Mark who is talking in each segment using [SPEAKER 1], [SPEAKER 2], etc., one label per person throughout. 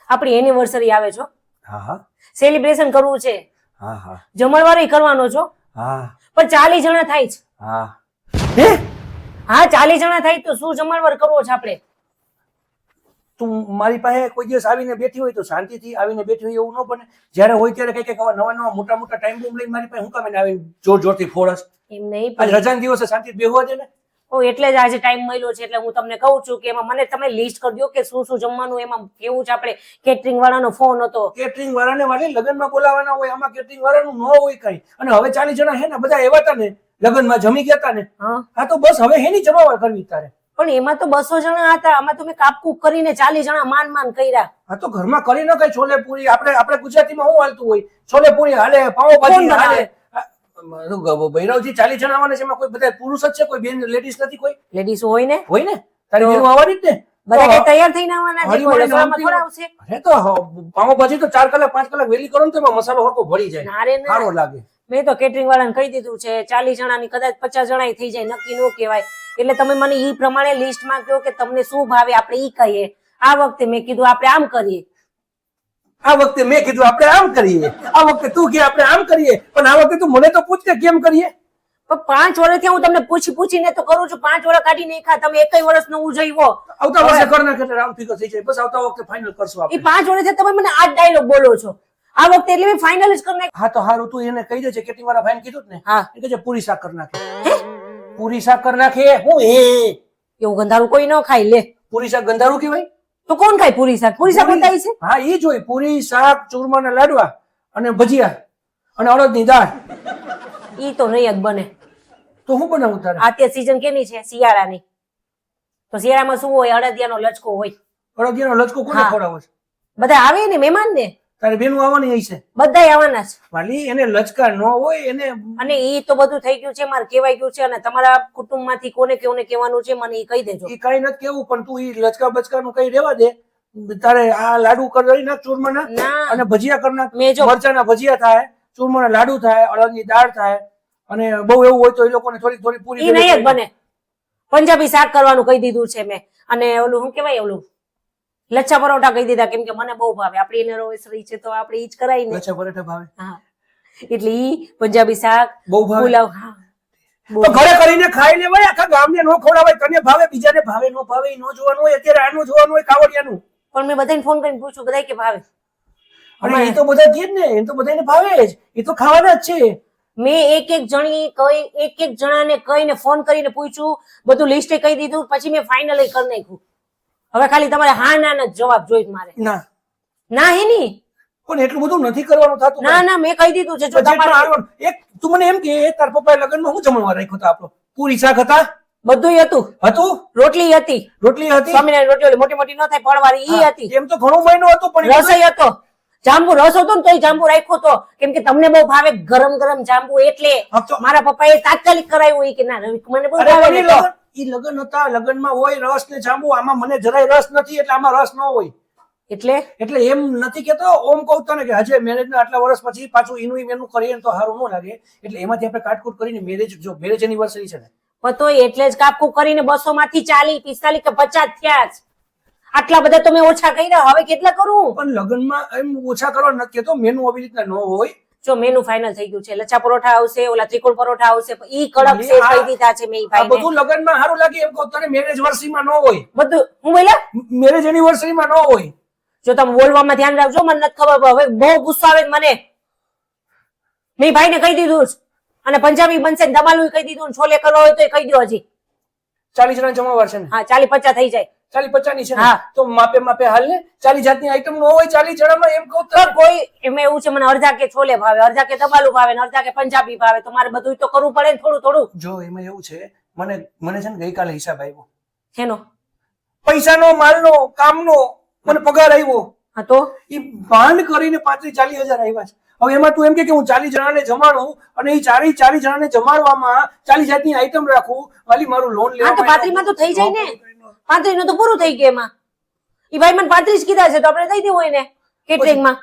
[SPEAKER 1] આપણી એનિવર્સરી આવે છો,
[SPEAKER 2] હા હા
[SPEAKER 1] સેલિબ્રેશન કરવું છે,
[SPEAKER 2] હા હા
[SPEAKER 1] જમણવારી કરવાનો છો,
[SPEAKER 2] હા
[SPEAKER 1] પણ 40 જણા થાય છે.
[SPEAKER 2] હા હે
[SPEAKER 1] હા 40 જણા થાય તો શું જમણવાર કરવો છે આપણે?
[SPEAKER 2] તું મારી પાસે કોઈ દિવસ આવીને બેઠી હોય તો શાંતિથી આવીને બેઠી હોય એવું ન બને. જ્યારે હોય ત્યારે કઈ કઈ નવા નવા મોટા મોટા ટાઈમ બોમ્બ લઈને મારી પાસે હું કામ આવીને જોર જોરથી ફોડસ?
[SPEAKER 1] એમ નહીં
[SPEAKER 2] આજ
[SPEAKER 1] પણ
[SPEAKER 2] રજાના દિવસે શાંતિ બેહવા દે ને.
[SPEAKER 1] એટલે જ આજે ટાઈમ મળ્યો છે, એટલે હું તમને કહું છું કે એમાં મને તમે લિસ્ટ કરી દો કે શું શું જમવાનું. એમાં કેવું છે, આપણે કેટરિંગ વાળાનો ફોન હતો.
[SPEAKER 2] કેટરિંગ વાળાને વાળી લગ્નમાં બોલાવાના હોય, આમાં કેટરિંગ વાળાનું ન હોય કઈ. અને હવે 40 જણા હે ને બધા એવા હતા ને લગ્નમાં જમી ગયા હતા ને. હા તો બસ હવે હેની જમાવાર કરવી તારે?
[SPEAKER 1] પણ એમાં તો 200 જણા હતા, આમાં તમે કાપકૂપ કરીને 40 જણા માન કર્યા.
[SPEAKER 2] હા તો ઘરમાં કરી ન કઈ છોલે પૂરી. આપણે ગુજરાતીમાં શું હાલતું હોય? છોલે પૂરી હાલે, પાવભાજી હાલે. ભૈરવજી 40 જણા આવવાના છે, એમાં કોઈ બધા પુરુષ જ છે, કોઈ બેન લેડીઝ નથી? કોઈ
[SPEAKER 1] લેડીઝ હોય ને
[SPEAKER 2] તારી બેન આવવાની જ ને.
[SPEAKER 1] બધા કઈ તૈયાર થઈને આવવાના છે, કોઈ રસોડામાં થોડા આવશે.
[SPEAKER 2] અરે તો પાવભાજી તો 4 કલાક 5 કલાક વેલી કરો ને તો એમાં મસાલો હરકો ભળી જાય, સારો લાગે.
[SPEAKER 1] મેં તો કેટરિંગ વાળાને કહી દીધું છે 40 જણાની કદાચ 50 જણા થઈ જાય, નક્કી ન કહેવાય. એટલે તમે મને ઈ પ્રમાણે લિસ્ટમાં કહો કે તમને શું ભાવે, આપણે ઈ કહીએ. આ વખતે મેં કીધું આપણે આમ કરીએ,
[SPEAKER 2] આ વખતે મેં કીધું આપણે આમ કરીએ, આ વખતે તું કે આપણે આમ કરીએ. પણ આ વખતે તું મને તો પૂછ કે કેમ કરીએ.
[SPEAKER 1] પણ 5 વર્ષથી હું તમને પૂછીને તો કરું છું. 5 વર્ષ કાઢી નાખ્યા તમે, 1 વર્ષ નો ઉજવ્યો.
[SPEAKER 2] આવતા વર્ષે કર નાખે એટલે રાઉન્ડ ફિગર થઈ જાય. બસ આવતા વખતે ફાઇનલ કરશું આપણે.
[SPEAKER 1] એ 5 વર્ષથી તમે મને આ ડાયલોગ બોલો છો. આ વખતે એટલે મેં ફાઇનલ જ કરી નાખ્યું.
[SPEAKER 2] હા તો હારું, તું એને કહી દેજે કેટિંગ વાળા ભાઈને કીધું ને.
[SPEAKER 1] હા
[SPEAKER 2] એ કહે પૂરી શાક કરી નાખે. પૂરી શાક કરી નાખે. હું
[SPEAKER 1] એવું ગંધારું કોઈ ન ખાય. લે
[SPEAKER 2] પૂરી શાક ગંધારું કહેવાય
[SPEAKER 1] તો કોણ ખાય પૂરી શાક? પૂરી શાક બતાવી છે.
[SPEAKER 2] હા ઈ જોઈ પૂરી શાક, ચૂરમાના લાડવા અને ભજીયા અને અડદની દાળ.
[SPEAKER 1] ઈ તો નહીં જ બને.
[SPEAKER 2] તો હું બનાવું તારે?
[SPEAKER 1] અત્યારે સીઝન કેની છે? શિયાળાની. તો શિયાળામાં શું હોય? અડદિયાનો લચકો હોય.
[SPEAKER 2] અડદિયાનો લચકો કોને ખવડાવો છે?
[SPEAKER 1] બધા આવે ને મહેમાન ને.
[SPEAKER 2] તારે બેનું આવવાની હશે?
[SPEAKER 1] બધા આવવાના છે.
[SPEAKER 2] વાલી એને લચકા ન હોય એને.
[SPEAKER 1] અને ઈ તો બધું થઈ ગયું છે, મારે કહેવાય ગયું છે. અને તમારા કુટુંબમાંથી કોને કહેવાનું છે મને ઈ કહી દેજો.
[SPEAKER 2] ઈ કઈ નથી કેવું, પણ તું ઈ લચકા બચકા નું કઈ રેવા દે. તારે આ લાડુ કરી નાખ ચૂરમાના અને ભજીયા કરી નાખ. મરચાના ભજીયા થાય, ચૂરમાના લાડુ થાય, અડદની દાળ થાય. અને બહુ એવું હોય તો એ લોકોને થોડી થોડી પૂરી.
[SPEAKER 1] ઈ નહીં જ બને. પંજાબી શાક કરવાનું કહી દીધું છે મેં. અને ઓલું શું કહેવાય, ઓલું લચ્છા પરોઠા કહી દીધા, કેમ કે મને બહુ ભાવે. આપણી એનિવર્સરી છે તો આપણે ઈ જ કરાય ને.
[SPEAKER 2] લચ્છા પરોઠા ભાવે?
[SPEAKER 1] હા એટલે ઈ પંજાબી શાક
[SPEAKER 2] બહુ ભાવે.
[SPEAKER 1] પુલાવ. હા
[SPEAKER 2] તો ઘરે કરીને ખાઈ લેવાય. આખા ગામને નો ખવડાવાય. તને ભાવે, બીજાને ભાવે ન ભાવે ઈ નો જોવાનું હોય. અત્યારે આનું જોવાનું હોય, કાવડિયાનું.
[SPEAKER 1] પણ મેં બધાને ફોન કરીને પૂછ્યું, બધા કે ભાવે.
[SPEAKER 2] અને એ તો બધા કે જ ને, એ તો બધાને ભાવે જ. એ તો ખાવાના જ છે.
[SPEAKER 1] મેં એક જણાને કહીને ફોન કરીને પૂછ્યું, બધું લિસ્ટ કહી દીધું, પછી મેં ફાઇનલ કરી નાખ્યું. હવે ખાલી તમારે હા ના જવાબ જોઈ મારે.
[SPEAKER 2] ના
[SPEAKER 1] ના હે ની.
[SPEAKER 2] પણ એટલું બધું નથી કરવાનું થતું.
[SPEAKER 1] ના મેં કહી દીધું છે. જો તમારે
[SPEAKER 2] એક તું મને એમ કે તાર પપ્પાએ લગ્નમાં હું જમણવા રાખ્યો હતો આપણો? પૂરી શાક હતા,
[SPEAKER 1] બધું હતું. રોટલી હતી. સ્વામિનારાયણ રોટલી મોટી મોટી ન થાય પડવાળી ઈ હતી.
[SPEAKER 2] એમ તો ઘણો મહિનો હતો, પણ
[SPEAKER 1] રસોઈ હતો. જાંબુ રસ હતો ને તોય જાંબુ રાખ્યો તો, કેમ કે તમને બહુ ભાવે ગરમ ગરમ જાંબુ. એટલે મારા પપ્પાએ તાત્કાલિક કરાવ્યું કે ના મને બહુ ભાવે.
[SPEAKER 2] ઈ લગ્ન હતા, લગ્નમાં હોય રસ ને જાંબુ. આમાં મને જરાય રસ નથી, એટલે આમાં રસ ન હોય. એટલે એમ નથી કેતો. ઓમ કહું તને કે હજે મેરેજ ના આટલા વર્ષ પછી પાછું એનું મેનુ કરીએ તો સારું ન લાગે. એટલે એમાંથી આપણે કાટકૂટ કરીને મેરેજ એનિવર્સરી છે ને
[SPEAKER 1] પતોય એટલે જ કાપકૂપ કરીને 200 માંથી 40 45 કે 50 થયા જ. આટલા બધા તો મેં ઓછા કર્યા. હવે કેટલા કરું?
[SPEAKER 2] પણ લગ્નમાં એમ ઓછા કરવા નથી કેતો. મેનુ આવી રીતના ન હોય.
[SPEAKER 1] જો મેનુ ફાઇનલ થઈ ગયું છે. લચ્છા પરોઠા આવશે, ઓલા ત્રિકોણ પરોઠા આવશે. ઈ કડક છે કહી દીધા છે મેં.
[SPEAKER 2] આ બધું લગ્નમાં સારું લાગે એમ કહું તને. મેરેજ એનિવર્સરીમાં ન હોય
[SPEAKER 1] બધું. હું બોલ્યા?
[SPEAKER 2] મેરેજ એનિવર્સરીમાં ન હોય.
[SPEAKER 1] જો તમે બોલવામાં ધ્યાન રાખજો. મને નથી ખબર, હવે બહુ ગુસ્સો આવે મને. મેં ભાઈને કહી દીધું છે. અને પંજાબી બનશે, દમાલું કહી દીધું. છોલે કરવા હોય તો કહી દો. હજી
[SPEAKER 2] 40 જણા જમણવાર છે ને?
[SPEAKER 1] હા 40 50 થઈ જાય.
[SPEAKER 2] 40 50 ની છે ને? તો માપે હાલ ને. 40 જાતની આઈટમ ન હોય 40 જણામાં. એમ કહું
[SPEAKER 1] તો કોઈ એમાં એવું છે, મને અડધા કે છોલે ભાવે, અડધા કે દબાલું ભાવે, અડધા કે પંજાબી ભાવે. તો મારે બધું તો કરવું પડે ને થોડું.
[SPEAKER 2] જો એમાં એવું છે, મને છે ને ગઈકાલે હિસાબ આવ્યો.
[SPEAKER 1] શેનો?
[SPEAKER 2] પૈસાનો, માલનો, કામનો. મને પગાર આવ્યો.
[SPEAKER 1] હા તો
[SPEAKER 2] ઈ ભાંડ કરીને 35 40 હજાર આવ્યા છે. હવે એમાં તું એમ કે હું 40 જણાને જમાડું અને ઈ 40 જણાને જમાડવામાં 40 જાતની આઈટમ રાખું. વાલી મારું લોન લેવા.
[SPEAKER 1] તો 35 માં તો થઈ જાય ને. 35 નું તો પૂરું થઈ ગયું. એમાં ઈ ભાઈ મને 35 કીધા છે તો આપણે દઈ દેવું હોય ને કેટરિંગ માં.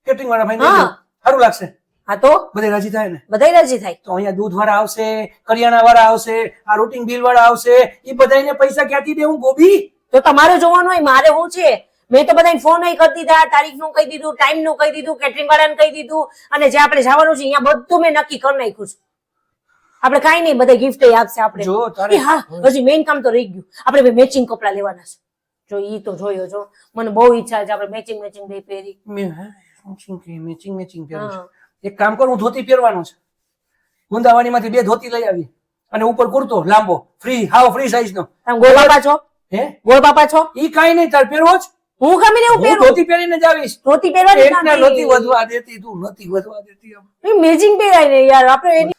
[SPEAKER 2] કેટરિંગ વાળા ભાઈ સારું લાગશે.
[SPEAKER 1] હા તો
[SPEAKER 2] બધે રાજી થાય ને?
[SPEAKER 1] બધે રાજી થાય.
[SPEAKER 2] તો અહીંયા દૂધ વાળા આવશે, કરિયાણા વાળા આવશે, આ રૂટિંગ બિલ વાળા આવશે. ઈ બધાને પૈસા ક્યાંથી દેવું ગોબી?
[SPEAKER 1] તો તમારે જોવાનું હોય. મારે શું છે, મેં તો બધાને ફોન કરી દીધા, તારીખનું કહી દીધું, ટાઈમનું કહી દીધું, કેટરિંગ વાળાને કહી દીધું, અને જે આપણે જવાનું છે અહીંયા બધું મેં નક્કી કરી નાખ્યું છે. આપણે કાંઈ નહીં, બધા ગિફ્ટ આપશે આપણે.
[SPEAKER 2] જો તારે
[SPEAKER 1] હા, હજી મેઇન કામ તો રહી ગયું. આપણે મેચિંગ કપડા લેવાના છે. જો ઈ તો જોયો જો, મને બહુ ઈચ્છા છે આપણે મેચિંગ બે પહેરી.
[SPEAKER 2] મેચિંગ પહેરું છું. એક કામ કરું, ધોતી પહેરવાનું છે. ગુંદાવાનીમાંથી 2 ધોતી લઈ આવી અને ઉપર કુર્તો લાંબો ફ્રી, હાવ ફ્રી સાઈઝ નો.
[SPEAKER 1] તમે ગોળ બાપા છો?
[SPEAKER 2] હે
[SPEAKER 1] ગોળ બાપા છો?
[SPEAKER 2] ઈ કાઈ નહીં, તાર પહેરવો જ.
[SPEAKER 1] હું ગમે ને એવું
[SPEAKER 2] હું
[SPEAKER 1] પહેરું.
[SPEAKER 2] ધોતી પહેરીને જ આવીશ.
[SPEAKER 1] ધોતી પહેરવાની
[SPEAKER 2] એકના નથી વધવા દેતી, તું નથી વધવા દેતી.
[SPEAKER 1] મેચિંગ પહેરાય ને યાર આપણે એની.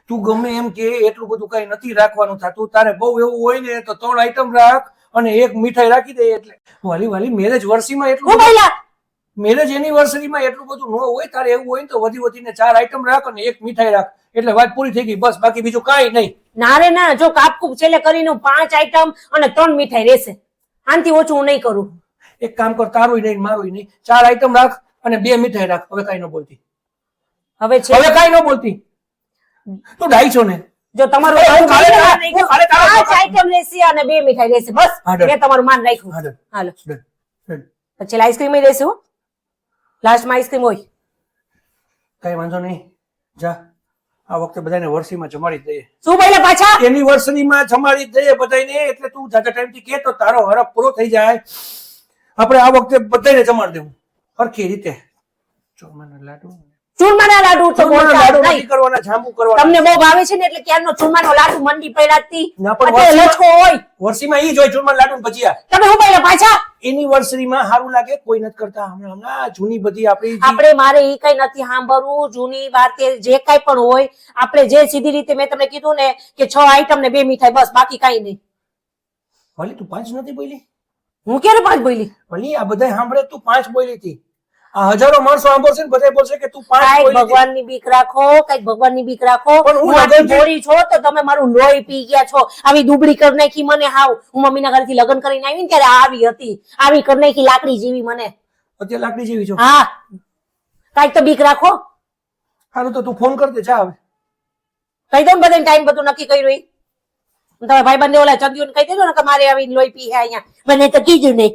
[SPEAKER 2] તું ગમે એમ કે એટલું બધું કઈ નથી રાખવાનું થતું. તારે બહુ એવું હોય ને તો 3 આઈટમ રાખ અને 1 મીઠાઈ રાખી દે. એટલે વાલી મેરેજ વર્ષીમાં એટલું
[SPEAKER 1] હું પહેલા
[SPEAKER 2] મેરેજ એનિવર્સરીમાં એટલું બધું ન હોય. તારે એવું હોય ને તો વધીને 4 આઈટમ રાખ અને 1 મીઠાઈ રાખ, એટલે વાત પૂરી થઈ ગઈ. બસ બાકી બીજું કાંઈ નહીં.
[SPEAKER 1] ના રે ના, જો કાપકૂપ છેલ્લે કરીને 5 આઈટમ અને 3 મીઠાઈ રહેશે. આનાથી ઓછું હું નહીં કરું.
[SPEAKER 2] એક કામ કર, તારું નહીં મારું નહીં, 4 આઈટમ રાખ અને 2 મીઠાઈ રાખ. હવે કાંઈ ન બોલતી,
[SPEAKER 1] હવે છે
[SPEAKER 2] હવે કાંઈ ન બોલતી. તું ડાઈ છો ને?
[SPEAKER 1] જો તમારું
[SPEAKER 2] હું કાલે તારા
[SPEAKER 1] 5 આઈટમ રહેશે અને 2 મીઠાઈ રહેશે. બસ
[SPEAKER 2] હા, ડન.
[SPEAKER 1] મેં તમારું માન રાખ્યું.
[SPEAKER 2] હા, ડન.
[SPEAKER 1] હાલો,
[SPEAKER 2] ડન, ડન.
[SPEAKER 1] પછી આઈસ્ક્રીમ રહેશે. હો, લાસ્ટમાં આઈસ્ક્રીમ હોય.
[SPEAKER 2] કાંઈ વાંધો નહીં, જા. આ વખતે બધાને વર્ષીમાં જમાડી જ દઈએ.
[SPEAKER 1] શું બોલે પાછા?
[SPEAKER 2] એનિવર્સરીમાં જમાડી જ દઈએ બધાને. એટલે તું જાજા ટાઈમથી કે તો તારો હરફ પૂરો થઈ જાય. આપણે આ વખતે બધાને જમાડી દેવું સરખી રીતે. ચોરમાના લાડુ,
[SPEAKER 1] ચૂરમાના લાડુ તો
[SPEAKER 2] ચોરમાના
[SPEAKER 1] બોલતા
[SPEAKER 2] લાડુ
[SPEAKER 1] નહીં.
[SPEAKER 2] નથી કરવાના, જાંબુ કરવાના.
[SPEAKER 1] તમને બહુ ભાવે છે ને એટલે ક્યારનો ચૂરમાનો લાડુ મંડી પડ્યા જ તી.
[SPEAKER 2] ના, પણ
[SPEAKER 1] અત્યારે લચકો હોય.
[SPEAKER 2] વર્ષીમાં ઈ જ હોય, ચોરમાના લાડુ ને ભજીયા.
[SPEAKER 1] તમે શું બોલે પાછા?
[SPEAKER 2] એનિવર્સરીમાં સારું લાગે, કોઈ નથી કરતા. હમણાં જૂની બધી આપણી
[SPEAKER 1] આપણે મારે ઈ કઈ નથી સાંભળવું. જૂની વાત જે કઈ પણ હોય, આપણે જે સીધી રીતે મેં તમને કીધું ને કે 6 આઈટમ ને 2 મીઠાઈ, બસ બાકી કઈ નહીં.
[SPEAKER 2] ભલે તું 5 નથી બોલી.
[SPEAKER 1] હું ક્યારે 5 બોલી?
[SPEAKER 2] ભલે આ બધા સાંભળે તું 5 બોલી હતી. આ હજારો માણસો સાંભળશે ને બધા બોલશે કે તું 5
[SPEAKER 1] કઈક
[SPEAKER 2] બોલી હતી.
[SPEAKER 1] ભગવાનની બીક રાખો, કઈક ભગવાનની બીક રાખો.
[SPEAKER 2] પણ હું
[SPEAKER 1] હું આટલી
[SPEAKER 2] આગળથી-
[SPEAKER 1] ગોરી છો તો તમે મારું લોહી પી ગયા છો. આવી દુબળી કરી નાખી મને. હાવ હું મમ્મીના ઘરેથી લગ્ન કરીને આવી ને ત્યારે આવી હતી. આવી કરી નાખી લાકડી જેવી મને.
[SPEAKER 2] અત્યારે લાકડી જેવી છો.
[SPEAKER 1] હા, કઈક તો બીક રાખો.
[SPEAKER 2] સારું તો તું ફોન કર દે, જા હવે.
[SPEAKER 1] કહી દો ને બધાને ટાઈમ બધું નક્કી કર્યું ઈ. તમારા ભાઈ બંને ઓલા ચંદીઓને કહી દેજો ને કે મારે આવી લોહી પી હે અહીંયા. મને તો કીધું નહીં.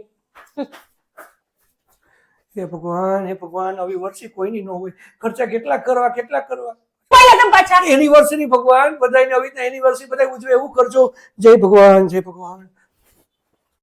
[SPEAKER 2] હે ભગવાન, આવી વર્ષી કોઈની ન હોય. ખર્ચા કેટલા કરવા.
[SPEAKER 1] પહેલા તમે પાછા
[SPEAKER 2] એનિવર્સરી ભગવાન, બધાને આવી એનિવર્સરી બધા ઉજવે એવું કરજો. જય ભગવાન, જય ભગવાન.